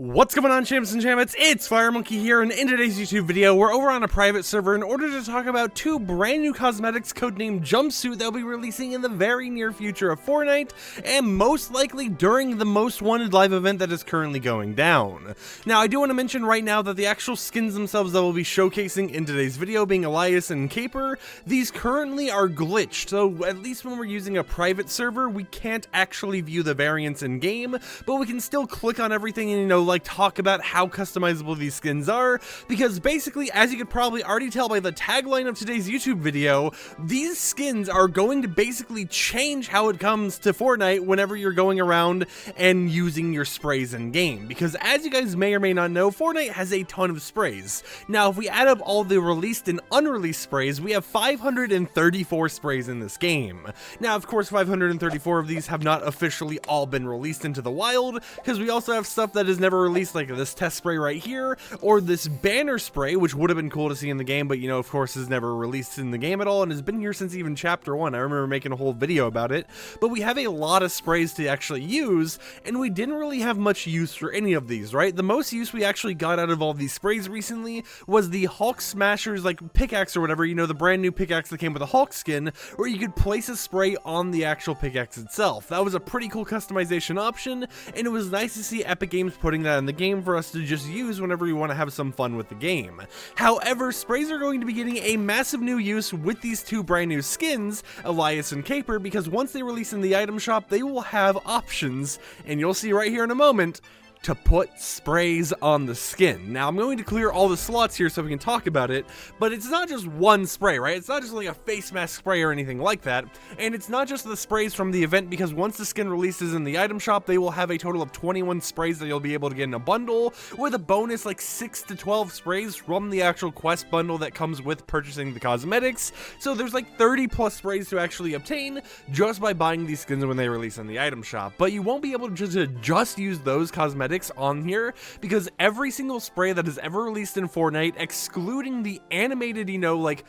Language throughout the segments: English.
What's going on, champs and chamets? It's Fire Monkey here, and in today's YouTube video, we're over on a private server in order to talk about two brand new cosmetics codenamed Jumpsuit that will be releasing in the very near future of Fortnite, and most likely during the Most Wanted live event that is currently going down. Now, I do want to mention right now that the actual skins themselves that we'll be showcasing in today's video, being Elias and Caper, these currently are glitched, so at least when we're using a private server, we can't actually view the variants in game, but we can still click on everything and, like, talk about how customizable these skins are, because basically, as you could probably already tell by the tagline of today's YouTube video, these skins are going to basically change how it comes to Fortnite whenever you're going around and using your sprays in game, because as you guys may or may not know, Fortnite has a ton of sprays. Now, if we add up all the released and unreleased sprays, we have 534 sprays in this game. Now, of course, 534 of these have not officially all been released into the wild, because we also have stuff that is never released, like this test spray right here, or this banner spray, which would have been cool to see in the game, but of course is never released in the game at all and has been here since even chapter 1. I remember making a whole video about it, but we have a lot of sprays to actually use, and we didn't really have much use for any of these, right? The most use we actually got out of all these sprays recently was the Hulk Smashers, like pickaxe or whatever, the brand new pickaxe that came with a Hulk skin, where you could place a spray on the actual pickaxe itself. That was a pretty cool customization option, and it was nice to see Epic Games putting that in the game for us to just use whenever we want to have some fun with the game. However, sprays are going to be getting a massive new use with these two brand new skins, Elias and Caper, because once they release in the item shop, they will have options, and you'll see right here in a moment, to put sprays on the skin. Now, I'm going to clear all the slots here so we can talk about it, but it's not just one spray, right? It's not just like a face mask spray or anything like that, and it's not just the sprays from the event, because once the skin releases in the item shop, they will have a total of 21 sprays that you'll be able to get in a bundle, with a bonus like 6 to 12 sprays from the actual quest bundle that comes with purchasing the cosmetics. So there's like 30 plus sprays to actually obtain just by buying these skins when they release in the item shop. But you won't be able to just use those cosmetics on here, because every single spray that is ever released in Fortnite, excluding the animated, like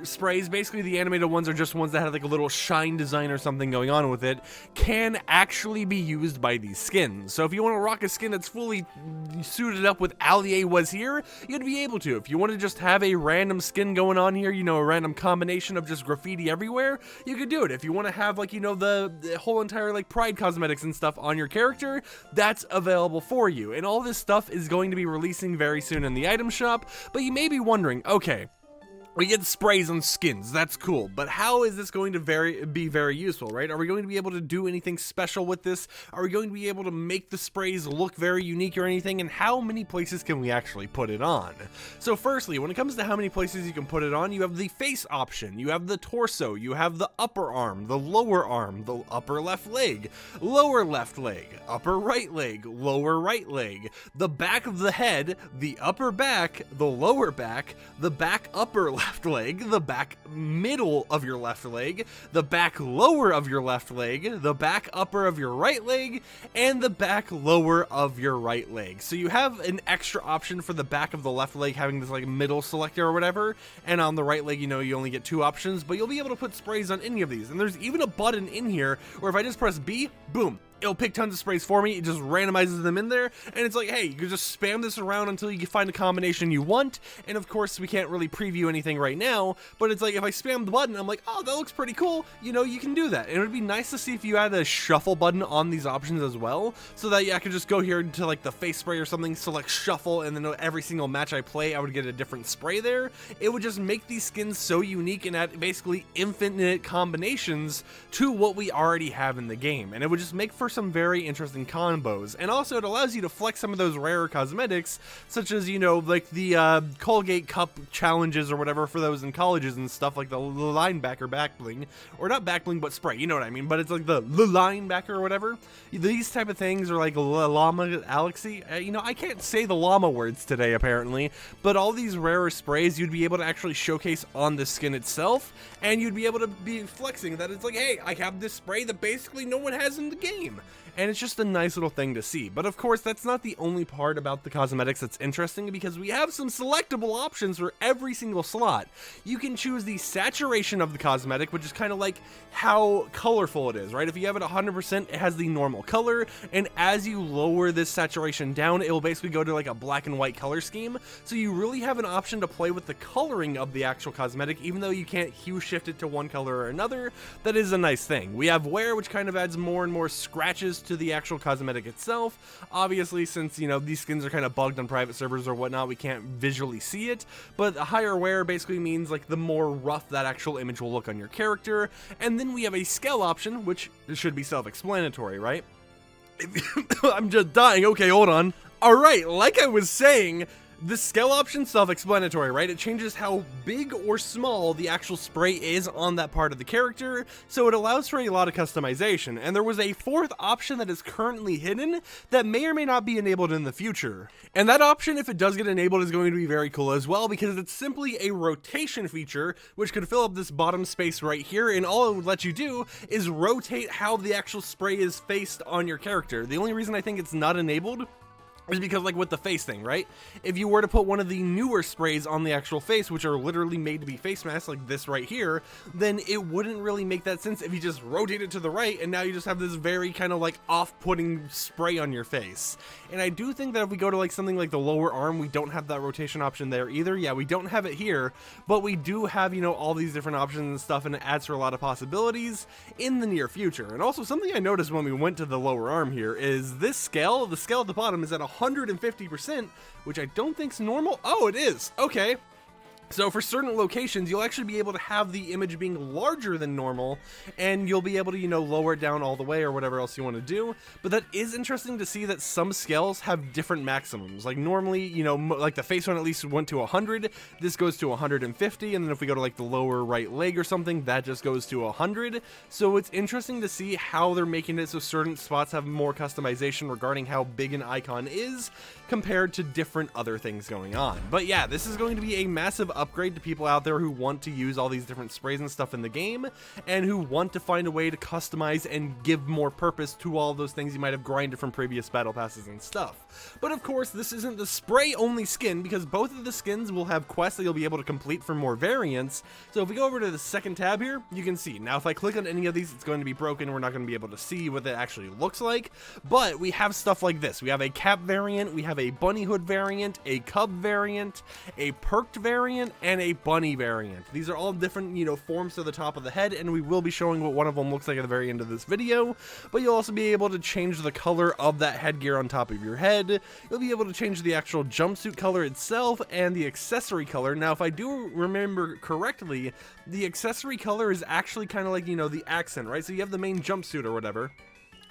sprays, basically the animated ones are just ones that have like a little shine design or something going on with it, can actually be used by these skins. So if you want to rock a skin that's fully suited up with Allier was here, you'd be able to. If you want to just have a random skin going on here, a random combination of just graffiti everywhere, you could do it. If you want to have like, the whole entire like pride cosmetics and stuff on your character, that's available for you. And all this stuff is going to be releasing very soon in the item shop, but you may be wondering, okay, we get sprays on skins, that's cool, but how is this going to be very useful, right? Are we going to be able to do anything special with this? Are we going to be able to make the sprays look very unique or anything? And how many places can we actually put it on? So firstly, when it comes to how many places you can put it on, you have the face option, you have the torso, you have the upper arm, the lower arm, the upper left leg, lower left leg, upper right leg, lower right leg, the back of the head, the upper back, the lower back, the back upper left leg, the back middle of your left leg, the back lower of your left leg, the back upper of your right leg, and the back lower of your right leg. So you have an extra option for the back of the left leg having this like middle selector or whatever, and on the right leg, you only get 2 options, but you'll be able to put sprays on any of these. And there's even a button in here where if I just press B, boom, it'll pick tons of sprays for me. It just randomizes them in there, and it's like, hey, you can just spam this around until you find a combination you want. And of course, we can't really preview anything right now, but it's like if I spam the button, I'm like, oh, that looks pretty cool. You can do that. And it would be nice to see if you had a shuffle button on these options as well, so that I could just go here to like the face spray or something, select shuffle, and then every single match I play, I would get a different spray there. It would just make these skins so unique and add basically infinite combinations to what we already have in the game, and it would just make for some very interesting combos. And also it allows you to flex some of those rarer cosmetics, such as like the Colgate Cup challenges or whatever for those in colleges and stuff, like the linebacker back bling, or not back bling but spray, you know what I mean, but it's like the linebacker or whatever. These type of things are like llama Alexi, I can't say the llama words today apparently, but all these rarer sprays you'd be able to actually showcase on the skin itself, and you'd be able to be flexing that it's like, hey, I have this spray that basically no one has in the game. and it's just a nice little thing to see. But of course, that's not the only part about the cosmetics that's interesting, because we have some selectable options for every single slot. You can choose the saturation of the cosmetic, which is kind of like how colorful it is, right? If you have it 100%, it has the normal color, and as you lower this saturation down, it will basically go to like a black and white color scheme. So you really have an option to play with the coloring of the actual cosmetic, even though you can't hue shift it to one color or another. That is a nice thing. We have wear, which kind of adds more and more scratches to the actual cosmetic itself. Obviously, since, you know, these skins are kind of bugged on private servers or whatnot, we can't visually see it, but a higher wear basically means like the more rough that actual image will look on your character. And then we have a scale option, which should be self-explanatory, right? I'm just dying. Okay, hold on. All right, like I was saying, the scale option self-explanatory, right? It changes how big or small the actual spray is on that part of the character, so it allows for a lot of customization. And there was a fourth option that is currently hidden that may or may not be enabled in the future. And that option, if it does get enabled, is going to be very cool as well, because it's simply a rotation feature, which could fill up this bottom space right here, and all it would let you do is rotate how the actual spray is faced on your character. The only reason I think it's not enabled is because, like with the face thing, right? If you were to put one of the newer sprays on the actual face, which are literally made to be face masks, like this right here, then it wouldn't really make that sense if you just rotate it to the right, and now you just have this very kind of like off-putting spray on your face. And I do think that if we go to like something like the lower arm, we don't have that rotation option there either. Yeah, we don't have it here, but we do have, you know, all these different options and stuff, and it adds for a lot of possibilities in the near future. And also, something I noticed when we went to the lower arm here is this scale, the scale at the bottom is at 150%, which I don't think's normal. Oh, it is. Okay. So for certain locations, you'll actually be able to have the image being larger than normal, and you'll be able to, you know, lower it down all the way or whatever else you want to do. But that is interesting to see that some scales have different maximums. Like normally, you know, like the face one at least went to 100, this goes to 150, and then if we go to like the lower right leg or something, that just goes to 100. So it's interesting to see how they're making it so certain spots have more customization regarding how big an icon is compared to different other things going on. But yeah, this is going to be a massive upgrade to people out there who want to use all these different sprays and stuff in the game, and who want to find a way to customize and give more purpose to all those things you might have grinded from previous battle passes and stuff. But of course, this isn't the spray only skin, because both of the skins will have quests that you'll be able to complete for more variants. So if we go over to the second tab here, you can see. Now if I click on any of these, it's going to be broken. We're not going to be able to see what it actually looks like, but we have stuff like this. We have a cap variant, we have a bunny hood variant, a cub variant, a perked variant, and a bunny variant. These are all different, you know, forms to the top of the head, and we will be showing what one of them looks like at the very end of this video. But you'll also be able to change the color of that headgear on top of your head. You'll be able to change the actual jumpsuit color itself and the accessory color. Now, if I do remember correctly, the accessory color is actually kind of like, you know, the accent, right? So you have the main jumpsuit or whatever,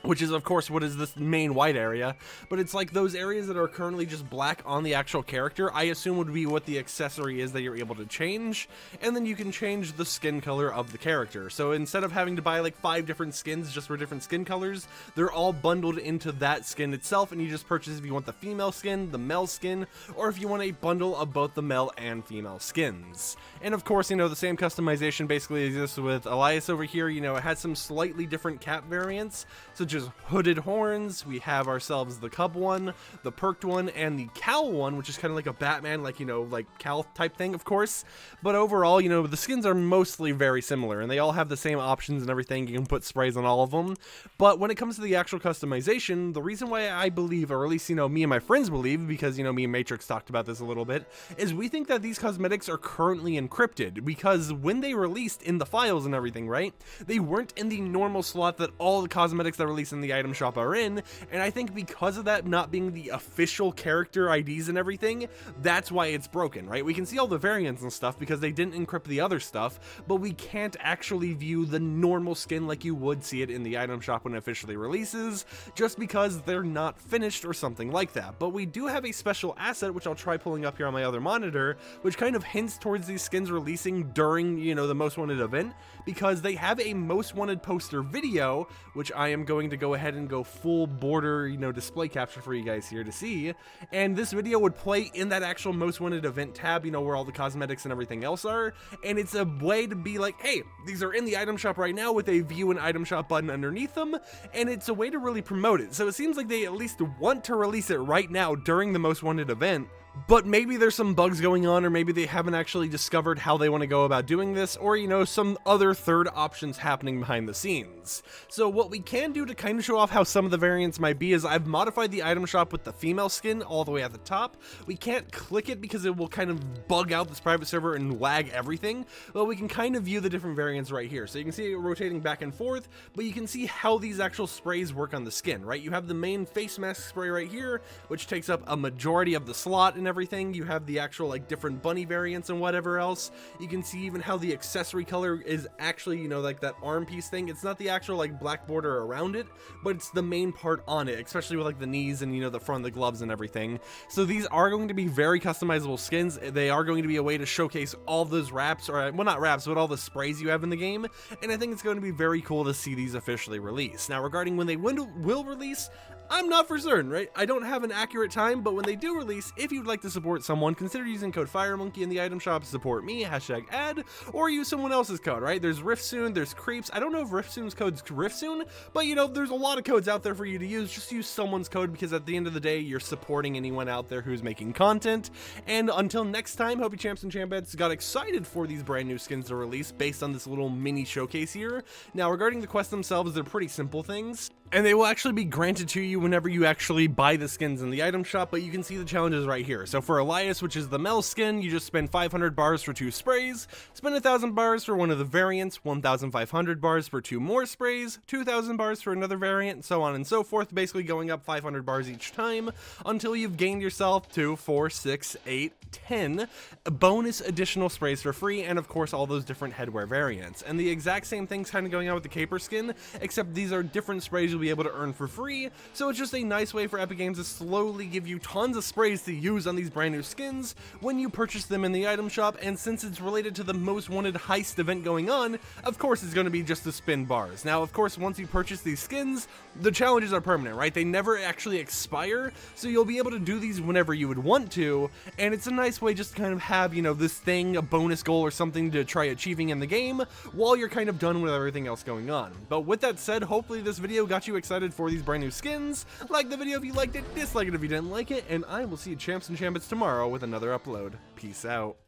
which is of course what is this main white area, but it's like those areas that are currently just black on the actual character, I assume would be what the accessory is that you're able to change, and then you can change the skin color of the character. So instead of having to buy like 5 different skins just for different skin colors, they're all bundled into that skin itself, and you just purchase if you want the female skin, the male skin, or if you want a bundle of both the male and female skins. And of course, you know, the same customization basically exists with Elias over here. You know, it has some slightly different cap variants, such as hooded horns. We have ourselves the cub one, the perked one, and the cowl one, which is kind of like a Batman, like, you know, like cowl type thing, of course. But overall, you know, the skins are mostly very similar, and they all have the same options and everything. You can put sprays on all of them. But when it comes to the actual customization, the reason why I believe, or at least, you know, me and my friends believe, because, you know, me and Matrix talked about this a little bit, is we think that these cosmetics are currently encrypted, because when they released in the files and everything, right, they weren't in the normal slot that all the cosmetics that release in the item shop are in, and I think because of that not being the official character IDs and everything, that's why it's broken, right? We can see all the variants and stuff because they didn't encrypt the other stuff, but we can't actually view the normal skin like you would see it in the item shop when it officially releases, just because they're not finished or something like that. But we do have a special asset, which I'll try pulling up here on my other monitor, which kind of hints towards these skins releasing during, you know, the Most Wanted event, because they have a Most Wanted poster video, which I am going going to go ahead and go full border, display capture for you guys here to see. And this video would play in that actual most wanted event tab, where all the cosmetics and everything else are. And it's a way to be like, hey, these are in the item shop right now with a view and item shop button underneath them. And it's a way to really promote it. So it seems like they at least want to release it right now during the most wanted event. But maybe there's some bugs going on, or maybe they haven't actually discovered how they want to go about doing this, or some other third options happening behind the scenes. So what we can do to kind of show off how some of the variants might be is I've modified the item shop with the female skin all the way at the top. We can't click it because it will kind of bug out this private server and lag everything, but we can kind of view the different variants right here. So you can see it rotating back and forth, but you can see how these actual sprays work on the skin, right? You have the main face mask spray right here, which takes up a majority of the slot and everything. You have the actual different bunny variants and whatever else. You can see even how the accessory color is actually like that arm piece thing. It's not the actual black border around it, but it's the main part on it, especially with the knees and the front of the gloves and everything. So these are going to be very customizable skins. They are going to be a way to showcase all those wraps, or well, not wraps, but all the sprays you have in the game. And I think it's going to be very cool to see these officially released. Now regarding when they will release, I'm not for certain, right? I don't have an accurate time, but when they do release, if you'd like to support someone, consider using code FireMonkey in the item shop to support me, #ad, or use someone else's code, right? There's Riftsoon, there's Creeps. I don't know if Riftsoon's code's Riftsoon, but there's a lot of codes out there for you to use. Just use someone's code, because at the end of the day, you're supporting anyone out there who's making content. And until next time, hope you champs and champettes got excited for these brand new skins to release based on this little mini showcase here. Now, regarding the quests themselves, they're pretty simple things, and they will actually be granted to you whenever you actually buy the skins in the item shop, but you can see the challenges right here. So for Elias, which is the Mel skin, you just spend 500 bars for 2 sprays, spend 1,000 bars for one of the variants, 1,500 bars for 2 more sprays, 2,000 bars for another variant, so on and so forth, basically going up 500 bars each time until you've gained yourself 2, 4, 6, 8, 10 bonus additional sprays for free, and of course all those different headwear variants. And the exact same thing's kind of going on with the Caper skin, except these are different sprays you'll be able to earn for free. So it's just a nice way for Epic Games to slowly give you tons of sprays to use on these brand new skins when you purchase them in the item shop. And since it's related to the most wanted heist event going on, of course it's going to be just to spin bars. Now of course, once you purchase these skins, the challenges are permanent, right? They never actually expire, so you'll be able to do these whenever you would want to. And it's a nice way just to kind of have this thing, a bonus goal or something to try achieving in the game while you're kind of done with everything else going on. But with that said, hopefully this video got you excited for these brand new skins. Like the video if you liked it, dislike it if you didn't like it, and I will see you champs and champions tomorrow with another upload. Peace out.